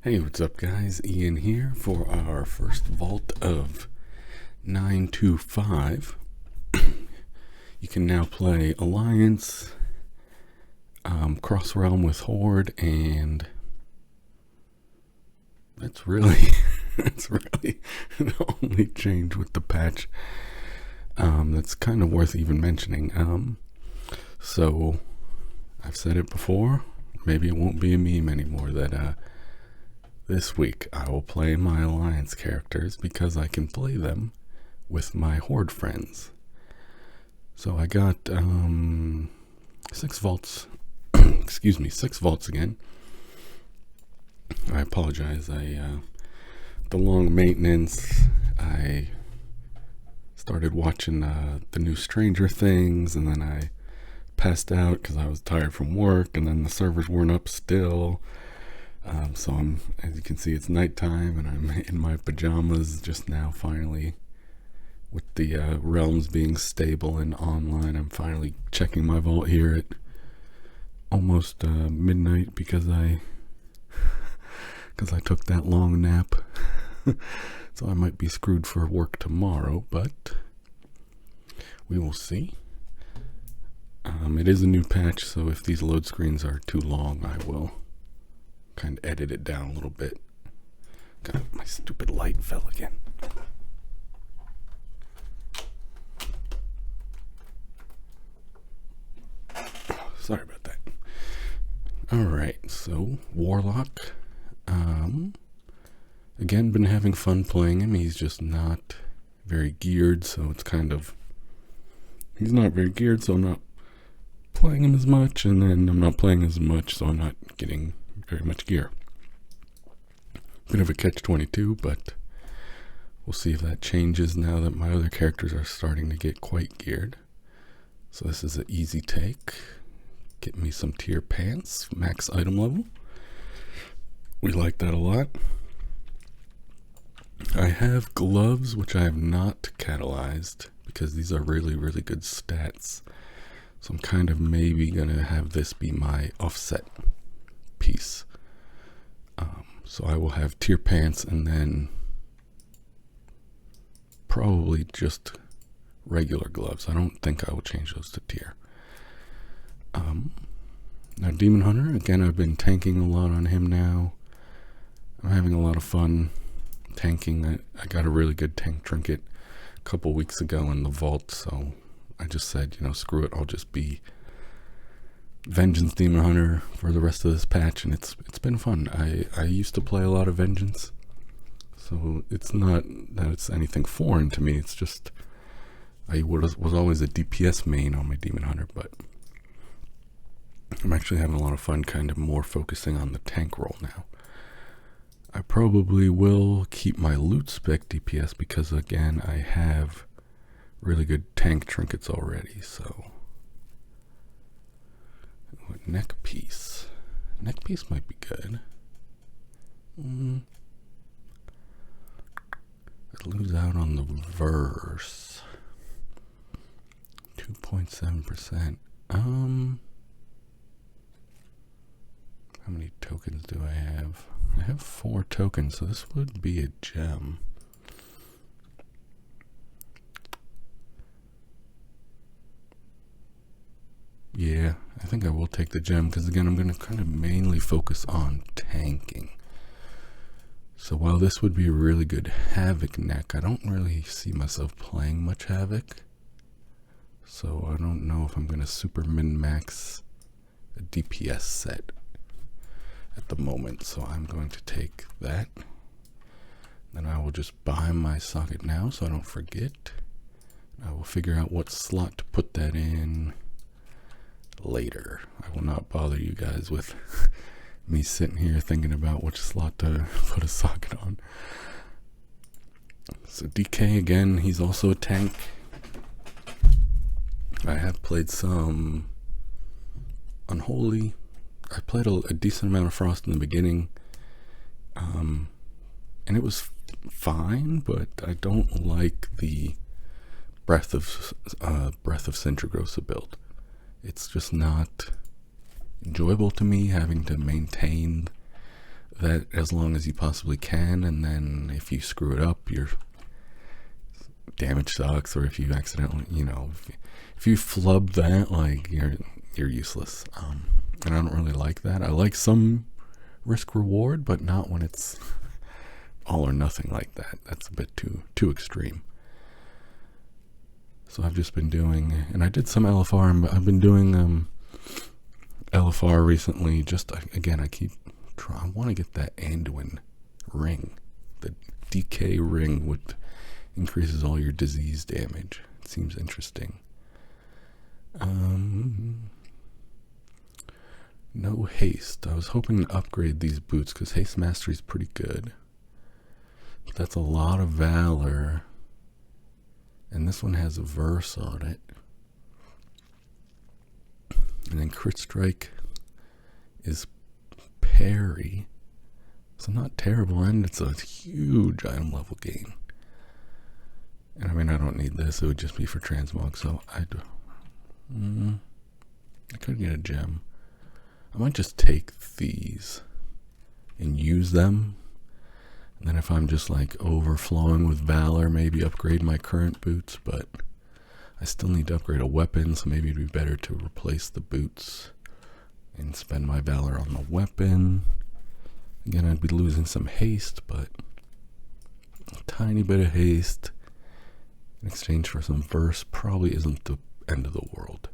Hey, what's up guys? Ian here for our first vault of 925. You can now play Alliance, Cross Realm with Horde, and that's really the only change with the patch that's kind of worth even mentioning. So I've said it before, maybe it won't be a meme anymore that this week I will play my Alliance characters because I can play them with my Horde friends. So I got 6 vaults, excuse me, 6 vaults again. I apologize, the long maintenance, I started watching the new Stranger Things, and then I passed out because I was tired from work, and then the servers weren't up still. So I'm, as you can see, it's nighttime and I'm in my pajamas just now finally. With the realms being stable and online, I'm finally checking my vault here at almost midnight because I took that long nap. So I might be screwed for work tomorrow, but we will see. It is a new patch, so if these load screens are too long, I will kind of edit it down a little bit. God, my stupid light fell again. Sorry about that. Alright, so Warlock. Again, been having fun playing him. He's just not very geared, so it's kind of... He's not very geared, so I'm not playing him as much, and then I'm not playing as much, so I'm not getting very much gear. Bit of a catch-22, but we'll see if that changes now that my other characters are starting to get quite geared. So this is an easy take. Get me some tier pants, max item level. We like that a lot. I have gloves, which I have not catalyzed because these are really, really good stats. So I'm kind of maybe gonna have this be my offset piece. So I will have tier pants and then probably just regular gloves. I don't think I will change those to tier. Now Demon Hunter, again, I've been tanking a lot on him now. I'm having a lot of fun tanking. I got a really good tank trinket a couple weeks ago in the vault, so I just said, you know, screw it, I'll just be Vengeance Demon Hunter for the rest of this patch, and it's been fun. I used to play a lot of Vengeance, so it's not that it's anything foreign to me. It's just I was always a DPS main on my Demon Hunter, but I'm actually having a lot of fun kind of more focusing on the tank role now. I probably will keep my loot spec DPS because, again, I have really good tank trinkets already, so... Neck piece. Neck piece might be good. I'd lose out on the verse. 2.7%. How many tokens do I have? I have 4 tokens, so this would be a gem. Yeah, I think I will take the gem because, again, I'm going to kind of mainly focus on tanking. So while this would be a really good Havoc neck, I don't really see myself playing much Havoc. So I don't know if I'm going to super min-max a DPS set at the moment. So I'm going to take that. Then I will just buy my socket now so I don't forget. I will figure out what slot to put that in later. I will not bother you guys with me sitting here thinking about which slot to put a socket on. So DK, again, he's also a tank. I have played some Unholy. I played a decent amount of Frost in the beginning, and it was fine, but I don't like the Breath of Sintragrosa build. It's just not enjoyable to me having to maintain that as long as you possibly can, and then if you screw it up, your damage sucks, or if you accidentally, if you flub that, like, you're useless. And I don't really like that. I like some risk reward, but not when it's all or nothing like that. That's a bit too extreme. So I've just been doing, and I did some LFR. I've been doing LFR recently. Just again, I want to get that Anduin ring, the DK ring, which increases all your disease damage. It seems interesting. No haste. I was hoping to upgrade these boots because haste mastery is pretty good. But that's a lot of valor. And this one has a verse on it. And then crit strike is parry. So not terrible, and it's a huge item level gain. And I mean, I don't need this. It would just be for transmog. So I could get a gem. I might just take these and use them. And then if I'm just like overflowing with valor, maybe upgrade my current boots. But I still need to upgrade a weapon, so maybe it'd be better to replace the boots and spend my valor on the weapon. Again, I'd be losing some haste, but a tiny bit of haste in exchange for some verse probably isn't the end of the world.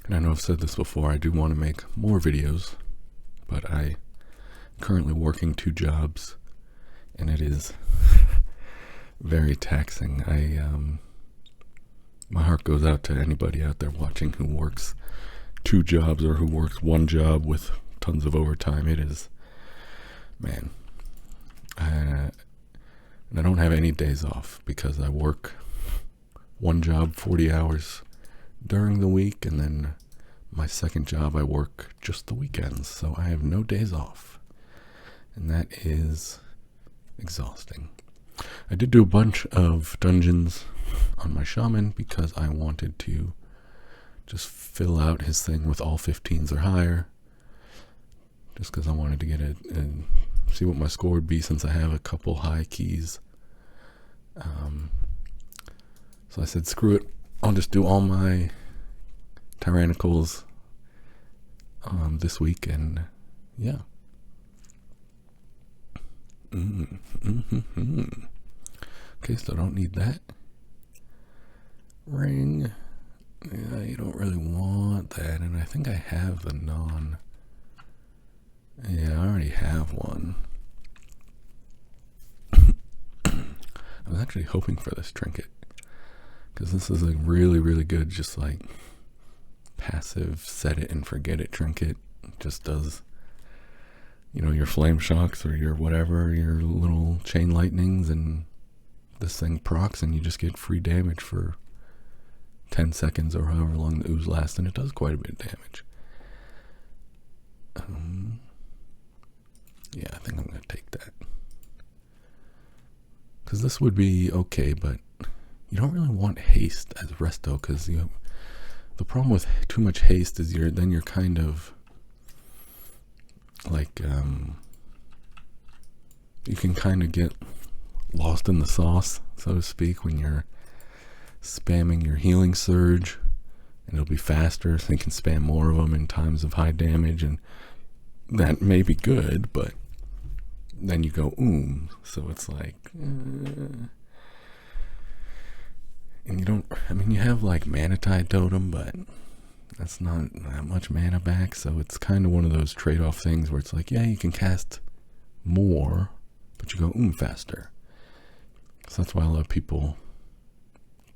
And I know I've said this before, I do want to make more videos, but I'm currently working 2 jobs, and it is very taxing. My heart goes out to anybody out there watching who works 2 jobs or who works 1 job with tons of overtime. It is, man. And I don't have any days off because I work 1 job 40 hours during the week, and then my second job I work just the weekends, so I have no days off, and that is exhausting. I did do a bunch of dungeons on my shaman because I wanted to just fill out his thing with all 15s or higher, just because I wanted to get it and see what my score would be since I have a couple high keys. So I said, screw it, I'll just do all my tyrannicals this week, and yeah. Okay, so I don't need that ring. Yeah, you don't really want that, and I think I have the yeah, I already have one. I was actually hoping for this trinket because this is a really, really good, just like passive set it and forget it trinket. It just does, your flame shocks or your whatever, your little chain lightnings, and this thing procs, and you just get free damage for 10 seconds or however long the ooze lasts, and it does quite a bit of damage. Yeah, I think I'm going to take that. Because this would be okay, but you don't really want haste as resto, because the problem with too much haste is you're kind of like, you can kind of get lost in the sauce, so to speak, when you're spamming your healing surge, and it'll be faster, so you can spam more of them in times of high damage, and that may be good, but then you go so it's like, and you don't, you have like Manatide Totem, but that's not that much mana back, so it's kind of one of those trade-off things where it's like, yeah, you can cast more, but you go faster. So that's why a lot of people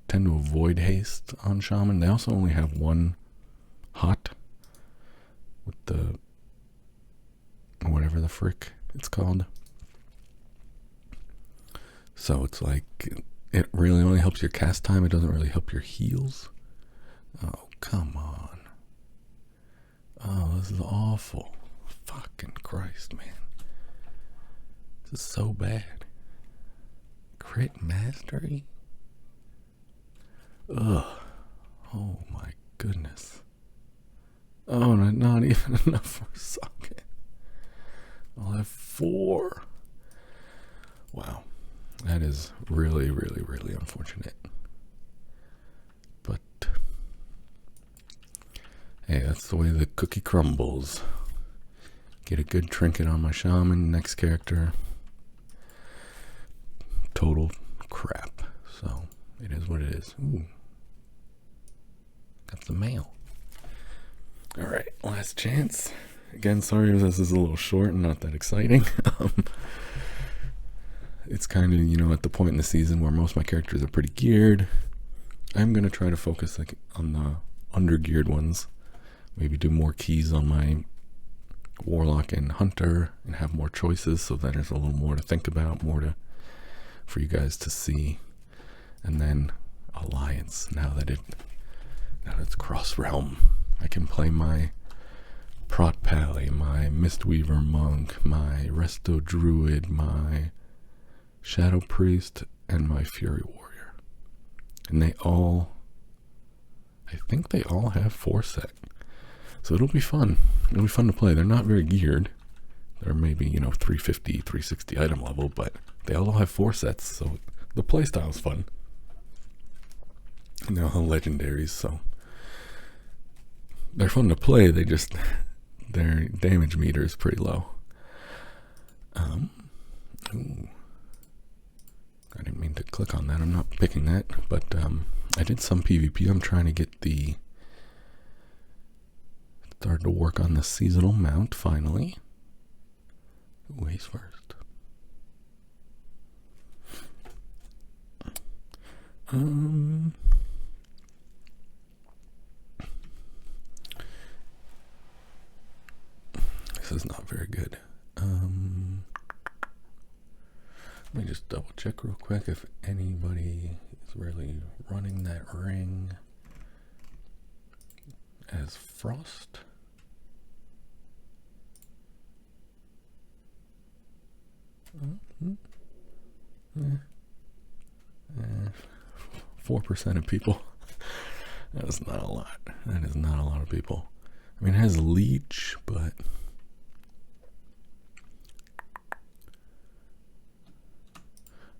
tend to avoid haste on Shaman. They also only have 1 hot with the whatever the frick it's called. So it's like, it really only helps your cast time. It doesn't really help your heals. Oh, come on. Oh, this is awful. Fucking Christ, man. This is so bad. Crit mastery? Ugh. Oh my goodness. Oh, not even enough for a socket. I'll have 4. Wow. That is really, really, really unfortunate. But hey, that's the way the cookie crumbles. Get a good trinket on my shaman, next character. Total crap. So it is what it is. Ooh. Got the mail. Alright, last chance. Again, sorry if this is a little short and not that exciting. It's kind of, at the point in the season where most of my characters are pretty geared. I'm going to try to focus on the under-geared ones. Maybe do more keys on my Warlock and Hunter and have more choices so that there's a little more to think about, for you guys to see. And then Alliance, now that it's cross-realm. I can play my Prot Pally, my Mistweaver Monk, my Resto Druid, my Shadow Priest, and my Fury Warrior. And I think they all have 4 set. So it'll be fun. It'll be fun to play. They're not very geared. They're maybe, 350, 360 item level, but they all have 4 sets, so the playstyle's fun. And they'll have legendaries, so they're fun to play. Their damage meter is pretty low. Ooh. I didn't mean to click on that. I'm not picking that, but I did some PvP. I'm trying to get started to work on the seasonal mount finally. Ooh, he's first. This is not very good. Let me just double check real quick if anybody is really running that ring as Frost. Mm-hmm. 4% of people. That is not a lot. That is not a lot of people. I mean, it has Leech, but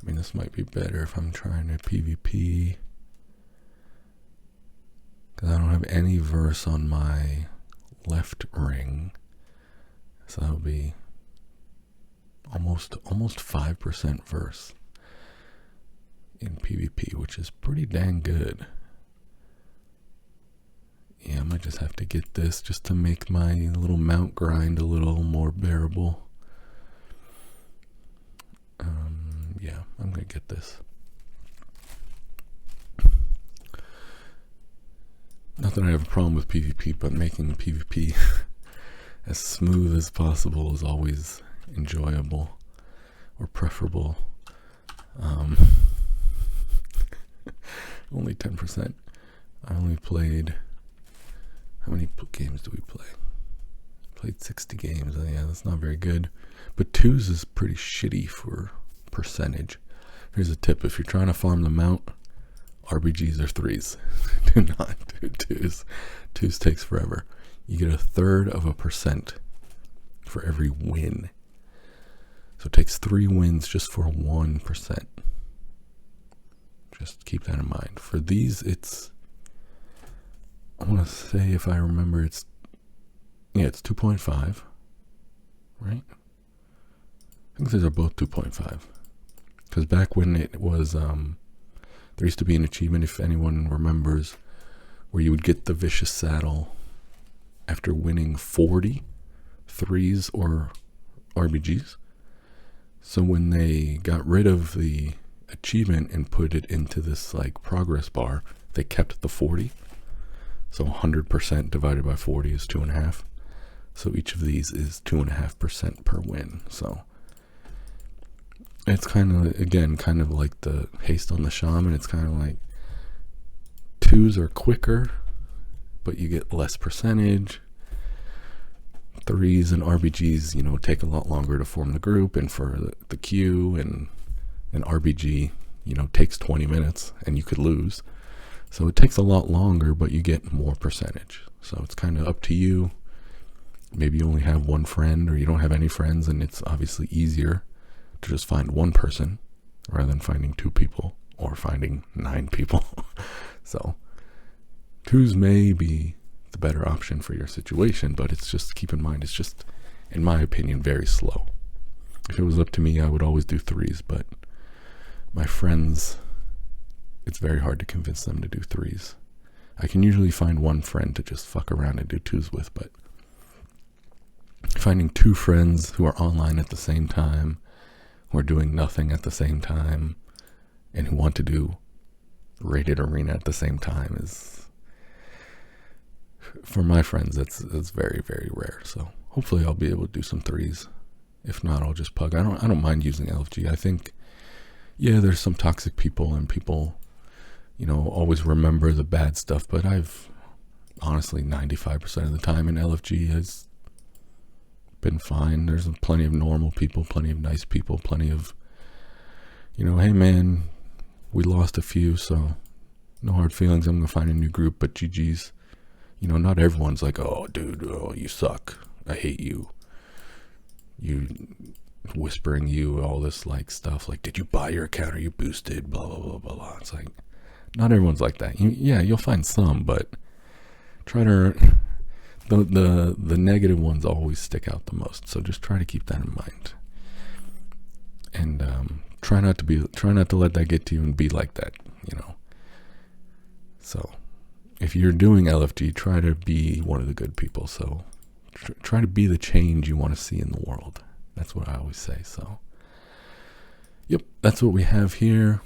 I mean, this might be better if I'm trying to PvP, because I don't have any verse on my left ring, so that would be almost 5% verse in PvP, which is pretty dang good. Yeah, I might just have to get this just to make my little mount grind a little more bearable. Yeah, I'm gonna get this. Not that I have a problem with PvP, but making PvP as smooth as possible is always enjoyable or preferable. Only 10%. I only played, how many games do we play? Played 60 games. Oh, yeah, that's not very good. But 2s is pretty shitty for percentage. Here's a tip: if you're trying to farm the mount, RBGs are 3s. Do not do 2s. 2s takes forever. You get 1/3% for every win. So it takes 3 wins just for 1%. Just keep that in mind. For these, I want to say, if I remember, it's 2.5, right? I think these are both 2.5. Because back when it was, there used to be an achievement, if anyone remembers, where you would get the Vicious Saddle after winning 40 3s or RBGs. So when they got rid of the achievement and put it into this like progress bar, they kept the 40. So 100% divided by 40 is 2.5. So each of these is 2.5% per win. So it's kind of like the haste on the shaman. It's kind of like 2s are quicker, but you get less percentage. 3s and RBGs, take a lot longer to form the group and for the queue, and an RBG, takes 20 minutes and you could lose. So it takes a lot longer, but you get more percentage. So it's kind of up to you. Maybe you only have one friend, or you don't have any friends, and it's obviously easier to just find one person rather than finding 2 people or finding 9 people. So 2s may be the better option for your situation, but it's just, keep in mind, it's just, in my opinion, very slow. If it was up to me, I would always do 3s, but my friends, it's very hard to convince them to do 3s. I can usually find one friend to just fuck around and do 2s with, but finding 2 friends who are online at the same time, who are doing nothing at the same time, and who want to do rated arena at the same time is, for my friends, that's very, very rare. So hopefully I'll be able to do some 3s. If not, I'll just pug. I don't mind using LFG. I think, yeah, there's some toxic people, and people, you know, always remember the bad stuff, but I've honestly 95% of the time in LFG has been fine. There's plenty of normal people, plenty of nice people, plenty of, you know, hey man, we lost a few, so no hard feelings, I'm gonna find a new group, but GG's. You know, not everyone's like, oh dude, oh you suck, I hate you, whispering you all this like stuff like, did you buy your account, or you boosted, blah blah blah blah blah. It's like, not everyone's like that. Yeah, you'll find some, but try to, the negative ones always stick out the most, so just try to keep that in mind, and try not to let that get to you and be like that, you know. So if you're doing LFG, try to be one of the good people. So try to be the change you want to see in the world. That's what I always say. So yep, that's what we have here.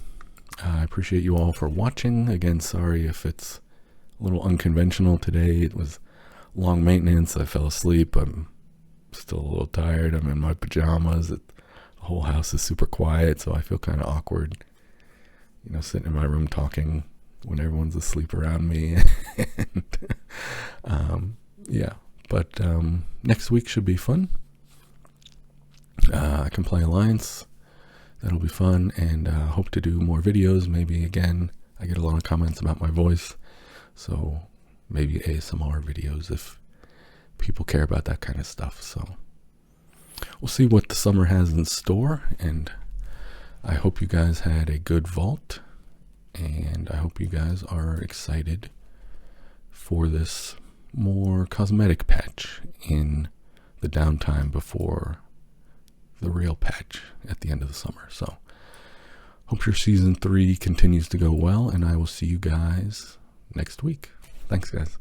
I appreciate you all for watching. Again, sorry if it's a little unconventional today. It was long maintenance. I fell asleep. I'm still a little tired. I'm in my pajamas. The whole house is super quiet, so I feel kind of awkward, you know, sitting in my room talking when everyone's asleep around me. And, yeah, but next week should be fun. I can play Alliance. That'll be fun, and hope to do more videos. Maybe, again, I get a lot of comments about my voice, so maybe ASMR videos if people care about that kind of stuff. So we'll see what the summer has in store, and I hope you guys had a good vault, and I hope you guys are excited for this more cosmetic patch in the downtime before the real patch at the end of the summer. So hope your season 3 continues to go well, and I will see you guys next week. Thanks, guys.